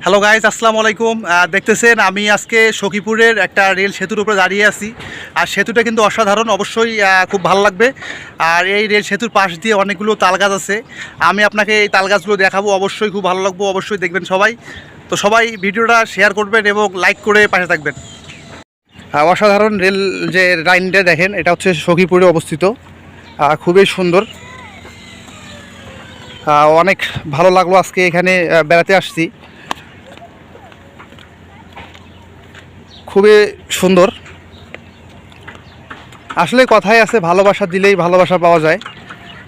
Hello guys, আসসালামু আলাইকুম। দেখতেছেন আমি আজকে সখীপুরের একটা রেল সেতুর উপরে দাঁড়িয়ে আছি। আর সেতুটা কিন্তু অসাধারণ, অবশ্যই খুব ভালো লাগবে। আর এই রেল সেতুর পাশ দিয়ে অনেকগুলো তালগাছ আছে। আমি আপনাকে এই তালগাছগুলো দেখাবো, অবশ্যই খুব ভালো লাগবে, অবশ্যই দেখবেন সবাই। তো সবাই ভিডিওটা শেয়ার করবেন এবং লাইক করে পাশে থাকবেন। অসাধারণ রেল যে লাইনটা দেখেন, এটা হচ্ছে সখীপুরে অবস্থিত। খুবই সুন্দর, অনেক ভালো লাগলো আজকে এখানে বেড়াতে আসছি। খুবই সুন্দর। আসলে কথাই আছে, ভালোবাসা দিলেই ভালোবাসা পাওয়া যায়।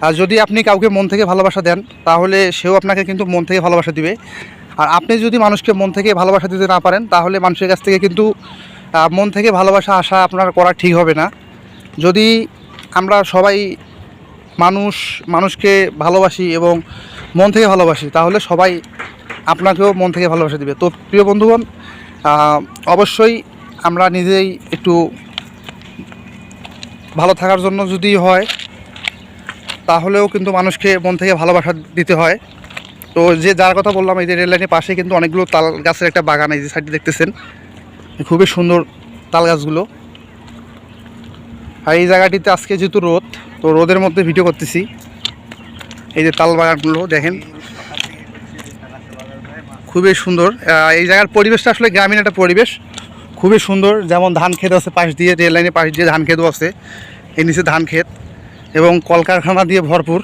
আর যদি আপনি কাউকে মন থেকে ভালোবাসা দেন, তাহলে সেও আপনাকে কিন্তু মন থেকে ভালোবাসা দিবে। আর আপনি যদি মানুষকে মন থেকে ভালোবাসা দিতে না পারেন, তাহলে মানুষের কাছ থেকে কিন্তু মন থেকে ভালোবাসা আশা আপনার করা ঠিক হবে না। যদি আমরা সবাই মানুষকে ভালোবাসি এবং মন থেকে ভালোবাসি, তাহলে সবাই আপনাকেও মন থেকে ভালোবাসা দিবে। তো প্রিয় বন্ধুগণ, অবশ্যই আমরা নিজেই একটু ভালো থাকার জন্য যদি হয়, তাহলেও কিন্তু মানুষকে মন থেকে ভালোবাসা দিতে হয়। তো যে যার কথা বললাম, এই যে রেল লাইনের পাশে কিন্তু অনেকগুলো তাল গাছের একটা বাগান, এই যে সাইডে দেখতেছেন, খুবই সুন্দর তাল গাছগুলো। আর এই জায়গাটিতে আজকে যেহেতু রোদ, তো রোদের মধ্যে ভিডিও করতেছি। এই যে তাল বাগানগুলো দেখেন, খুবই সুন্দর। এই জায়গার পরিবেশটা আসলে গ্রামীণ একটা পরিবেশ, খুবই সুন্দর। যেমন ধান ক্ষেত আছে পাশ দিয়ে, রেল লাইনের পাশ দিয়ে ধান ক্ষেতও আছে, এর নিচে ধান ক্ষেত এবং কলকারখানা দিয়ে ভরপুর।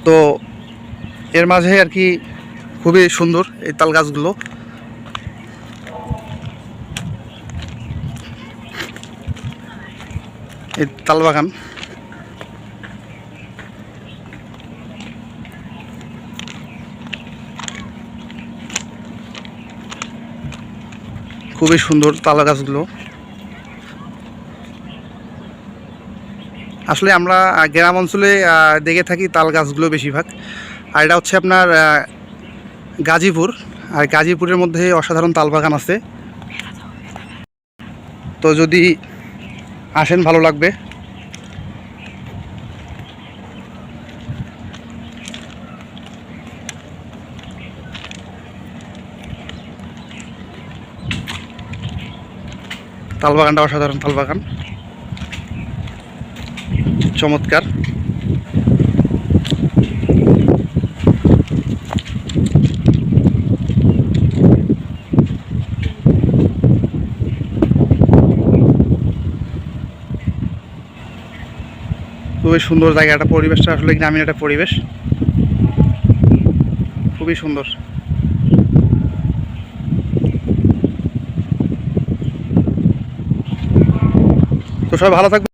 তো এর মাঝে আর কি খুবই সুন্দর এই তাল গাছগুলো। এই তাল বাগান খুবই সুন্দর, তাল গাছগুলো। আসলে আমরা গ্রাম অঞ্চলে দেখে থাকি তাল গাছগুলো বেশিরভাগ। আর এটা হচ্ছে আপনার গাজীপুর। আর গাজীপুরের মধ্যে অসাধারণ তাল বাগান আছে। তো যদি আসেন, ভালো লাগবে। তাল বাগানটা অসাধারণ, তাল বাগান চমৎকার। খুবই সুন্দর জায়গাটা, পরিবেশটা আসলে গ্রামীণ একটা পরিবেশ, খুবই সুন্দর। তো সবাই ভালো থাকবে।